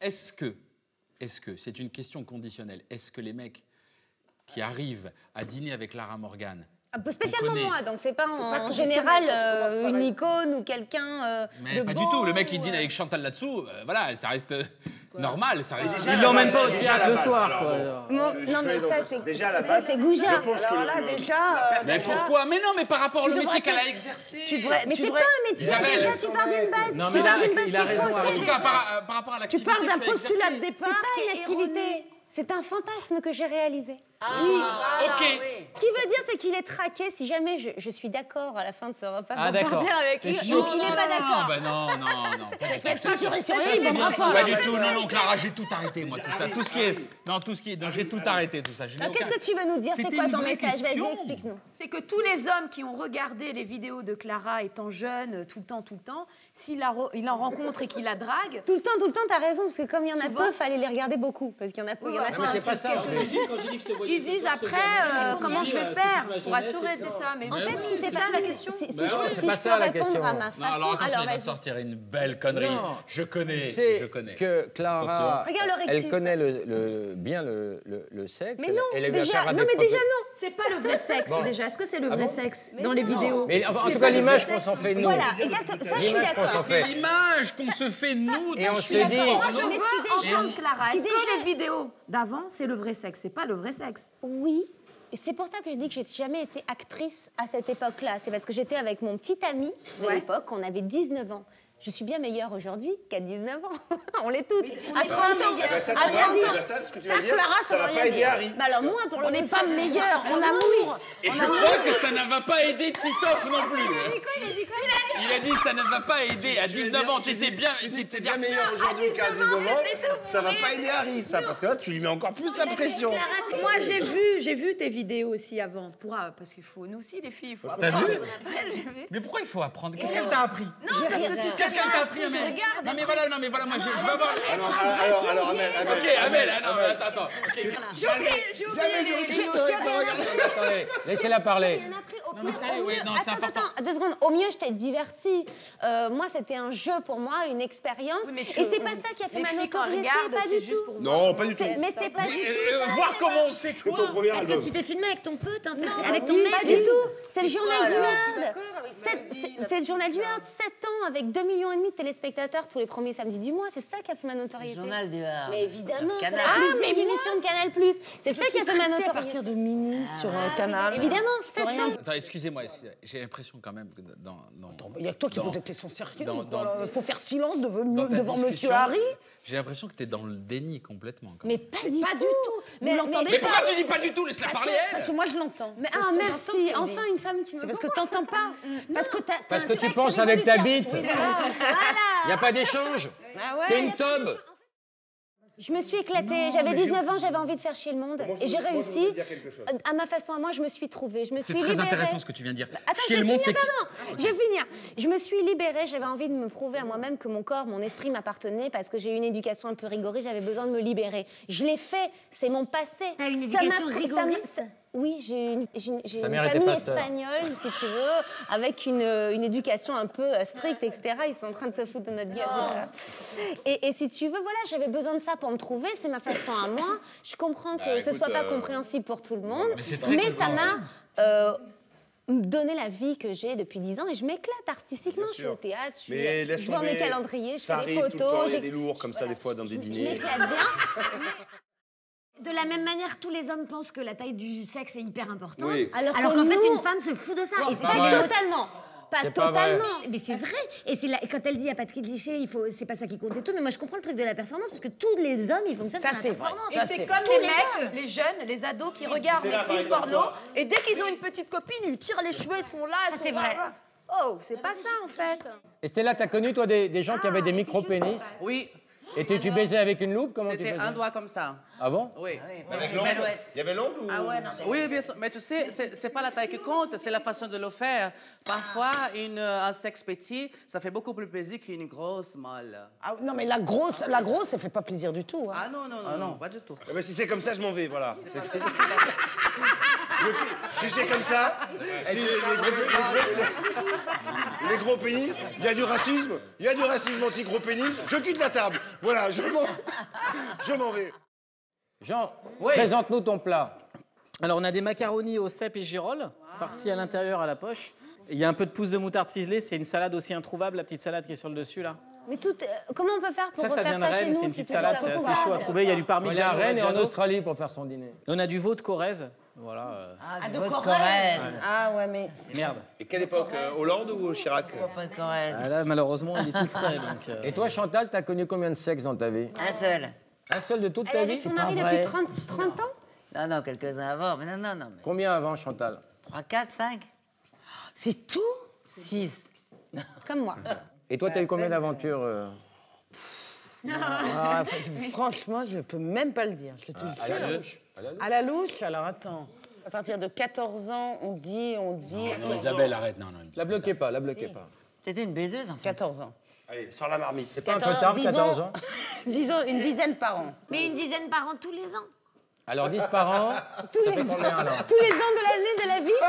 est-ce que, c'est une question conditionnelle, est-ce que les mecs qui arrivent à dîner avec Lara Morgan, spécialement moi, donc c'est pas en général une icône ou quelqu'un mais pas du tout, le mec qui dîne avec Chantal là-dessous, voilà, ça reste normal, ça reste... Il l'emmène pas au théâtre le soir, quoi. Non mais ça c'est déjà à la base, c'est Gouja. Alors là déjà... Mais pourquoi? Mais non, mais par rapport au métier qu'elle a exercé... Mais c'est pas un métier, déjà, tu pars d'une base. Non, mais là, il a raison. En tout cas, par rapport à l'activité... Tu parles d'un postulat de départ. C'est pas une activité, c'est un fantasme que j'ai réalisé. Oui, ok. Ce qu'il veut dire, c'est qu'il est traqué. Si jamais je suis d'accord à la fin de ce repas pour d'accord. partir avec lui, il n'est pas d'accord. Non. T'inquiète pas, tu resteras, il m'aimera pas. Pas du tout, non, Clara, j'ai tout arrêté, moi, tout ça. Tout ce qui est... Non, j'ai tout arrêté, tout ça. Qu'est-ce que tu veux nous dire? C'est quoi ton message? Vas-y, explique-nous. C'est que tous les hommes qui ont regardé les vidéos de Clara étant jeune, tout le temps, s'il en rencontre et qu'il la drague... Tout le temps, t'as raison, parce que comme il y en a peu, il fallait les regarder beaucoup. Parce qu'il y en a peu, il y en a Mais c'est pas ça. Ils disent après comment je vais faire pour assurer, c'est ça. Mais en fait, c'est ça la question. Si je peux répondre à ma façon, alors attention, il va vas-y. sortir une belle connerie. Je connais. Que Clara, Regarde le elle rectus. connaît bien le sexe. Mais non, elle a eu affaire déjà, à non, des mais déjà profs- non. C'est pas le vrai sexe déjà. Est-ce que c'est le vrai sexe dans les vidéos? Mais en tout cas, l'image qu'on s'en fait, nous. Voilà, exactement. Ça, je suis L'image qu'on d'accord. s'en fait. C'est l'image qu'on se fait, nous. Et on Je se suis dit... d'accord. Moi, je Mais veux entendre Clara. Est-ce déjà- que les vidéos d'avant, c'est le vrai sexe? C'est pas le vrai sexe. Oui. C'est pour ça que je dis que j'ai jamais été actrice à cette époque-là. C'est parce que j'étais avec mon petit ami de l'époque, on avait 19 ans. Je suis bien meilleure aujourd'hui qu'à 19 ans. On l'est toutes. À 30 ans. Ça, À 30 ans. ça, ce que tu vas dire, Clara, ça va pas aider Harry. Bah alors moi, pour le On n'est pas meilleurs en amour. Et je crois que ça ne va pas aider Titoff non plus. Il a dit ça ne va pas aider. À 19 ans, tu étais bien. Tu dis que t'es bien meilleur aujourd'hui qu'à 19 ans. Ça va pas aider Harry, ça, parce que là, tu lui mets encore plus la pression. Moi, j'ai vu tes vidéos aussi avant. Parce qu'il faut, nous aussi, les filles, il faut T'as apprendre. vu? Mais pourquoi il faut apprendre? Qu'est-ce qu'elle t'a appris? Non, parce que tu sais, Qu'est-ce qu'elle t'a appris, je Amel? regarde. Non mais voilà, moi je veux avoir... Alors, Amel. Ok, Amel, attends. J'ai oublié. Attendez, laissez-la parler. Non, mais sérieux, oui, non, c'est important. Attends, 2 secondes. Au mieux, je t'ai diverti. Moi, c'était un jeu pour moi, une expérience. Oui, mais et c'est pas ça qui a fait ma notoriété, pas du tout. Non, pas du tout. Mais c'est pas du tout. Voir comment on sait C'est quoi. ton premier album. Tu t'es filmé avec ton pote, en fait. Avec ton mec. Pas du tout. C'est le journal du Merde. C'est le journal du Merde. 7 ans avec 2,5 millions de téléspectateurs tous les premiers samedis du mois. C'est ça qui a fait ma notoriété. Journal du Merde. Mais évidemment. C'est Canal. la plus vieille émission de Canal+. C'est ça qui a fait ma à notoriété. partir de minuit sur Canal. Évidemment, 7 ans. Attends, excusez-moi, j'ai l'impression quand même que dans Il y a que toi qui Dans- poses des questions sérieuses. dans- Il faut faire silence devant ta Monsieur discussion, Harry. j'ai l'impression que t'es dans le déni complètement. quand Mais même. pas du Pas tout. du tout. Mais Vous l'entendez Mais pas. pourquoi tu dis pas du tout? Laisse-la parler, Parce elle. que moi, je l'entends. Mais J'entends ce merci, qu'elle enfin dit. une femme qui me C'est parce que t'entends pas. Parce que Parce que tu penses avec ta bite. Il Voilà. n'y a pas d'échange. T'es une teub. Je me suis éclatée. J'avais 19 ans, j'avais envie de faire chier le monde. Et j'ai réussi. À ma façon, à moi, je me suis trouvée. Je me suis C'est très libérée. intéressant ce que tu viens de dire. Attends, Chez je le vais monde, finir, c'est... pardon. Je vais finir. Je me suis libérée. J'avais envie de me prouver à moi-même que mon corps, mon esprit m'appartenait parce que j'ai eu une éducation un peu rigoriste. J'avais besoin de me libérer. Je l'ai fait. C'est mon passé. T'as une Ça m'a éducation pris- rigoriste? Oui, j'ai une Ta mère était famille pasteur. espagnole, si tu veux, avec une éducation un peu stricte, etc. Ils sont en train de se foutre de notre gueule. Et si tu veux, voilà, j'avais besoin de ça pour me trouver. C'est ma façon à moi. Je comprends que ce soit pas compréhensible pour tout le monde, Mais c'est très mais ça compréhensible. m'a donné la vie que j'ai depuis 10 ans et je m'éclate artistiquement. Bien Je suis sûr. au théâtre, Mais laisse je vends tomber. des calendriers, je Ça fais des arrive tout le temps, photos. il y a des lourds comme ça des fois dans des Je dîners. m'éclate bien. De la même manière, tous les hommes pensent que la taille du sexe est hyper importante, Oui. alors que qu'en fait, nous- une femme se fout de ça. Et c'est Pas vrai. totalement. Pas C'est pas vrai. totalement. Mais c'est vrai. Et quand elle dit il n'y a pas de cliché, c'est pas ça qui compte et tout. Mais moi, je comprends le truc de la performance parce que tous les hommes, ils fonctionnent Ça, sur c'est la vrai. performance. Ça, Et c'est c'est comme tous les les mecs, les jeunes, les ados qui regardent les là, par films exemple, porno toi. et dès qu'ils ont une petite copine, ils tirent les cheveux, ils sont là, ils Ça, sont c'est vrai. là. Oh, c'est pas ça en fait. Et Stella, t'as connu, toi, des gens qui avaient des micro-pénis? Oui, Et tu baisais avec une loupe? Comment tu c'était faisais? un doigt comme ça. Ah bon? Oui. Avec l'ongle. Il y avait l'ongle ou... Oui, bien sûr. Mais tu sais, c'est pas la taille qui compte, c'est la façon de le faire. Parfois, un sexe petit, ça fait beaucoup plus plaisir qu'une grosse molle. Ah, non, mais la grosse, elle fait pas plaisir du tout. Hein. Ah non, pas du tout. Ah bah, si c'est comme ça, je m'en vais, voilà. Si c'est comme ça, si les gros pénis, il y a du racisme anti-gros pénis, je quitte la table. Voilà, je m'en vais. Jean, Oui. présente-nous ton plat. Alors, on a des macaronis au cèpe et girolles, farcis à l'intérieur, à la poche. Il y a un peu de pousse de moutarde ciselée. C'est une salade aussi introuvable, la petite salade qui est sur le dessus, là. Mais comment on peut faire pour Ça refaire vient de ça chez Rennes. nous C'est une si petite tu salade, peux c'est pas assez chaud à trouver. Il y a du Il est à parmigiano. Rennes et en reggiano. Australie pour faire son dîner. Et on a du veau de Corrèze. Voilà. Ah, de votre Corrèze. Ah ouais, mais... Merde. Et quelle époque, Hollande ou Chirac? Pas de Corrèze. Ah, là, malheureusement, il est tout frais. Donc, Et toi, Chantal, t'as connu combien de sexes dans ta vie? Un seul. Un seul de toute Elle ta est vie? avec son mari depuis 30 ans. Non, non, quelques-uns avant, mais non, mais Combien avant, Chantal? 3, 4, 5, C'est tout 6. Comme moi. Et toi, t'as eu combien d'aventures Ah, franchement, je peux même pas le dire. Je te le à la jure. louche? À la louche. À la louche, alors attends. À partir de 14 ans, on dit... Non, Isabelle, arrête. Non. La bloquez pas, la bloquez pas. T'étais une baiseuse, en fait. 14 ans. Allez, sors la marmite. C'est pas un peu tard, 14 ans? Disons une dizaine par an. Mais une dizaine par an tous les ans. Alors 10 par an, ça fait combien alors? Tous les ans de l'année, de la vie.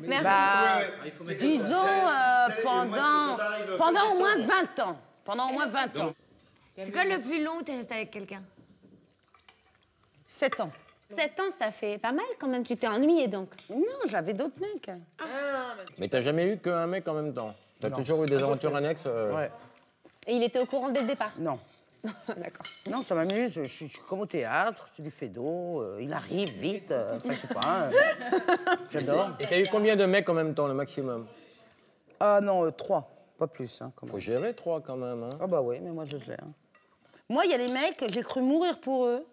Merci. Bah, disons pendant au moins 20 ans. Pendant au moins 20 ans. C'est quoi le plus long où t'es resté avec quelqu'un? 7 ans. 7 ans, ça fait pas mal quand même. Tu t'es ennuyée donc. Non, j'avais d'autres mecs. Mais t'as jamais eu qu'un mec en même temps? T'as toujours eu des aventures annexes Ouais. Et il était au courant dès le départ. Non. D'accord. Non, ça m'amuse. Je suis comme au théâtre, c'est du fédo. Il arrive vite. Enfin, je sais pas. J'adore. Et t'as eu combien de mecs en même temps, le maximum? Ah non, 3. Pas plus. Hein, quand même. Faut gérer 3 quand même. Hein. Ah bah oui, mais moi je gère. Moi, il y a des mecs, j'ai cru mourir pour eux.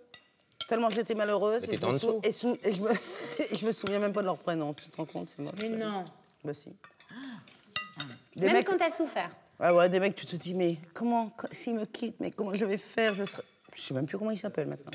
Tellement j'étais malheureuse. Mais t'étais en dessous. Je me souviens même pas de leur prénom. Tu te rends compte, c'est moche. Mais non. Bah si. Des Même mecs... quand t'as souffert. Ah ouais, des mecs, tu te dis, mais comment, s'ils me quittent, mais comment je vais faire? Je sais même plus comment ils s'appellent maintenant.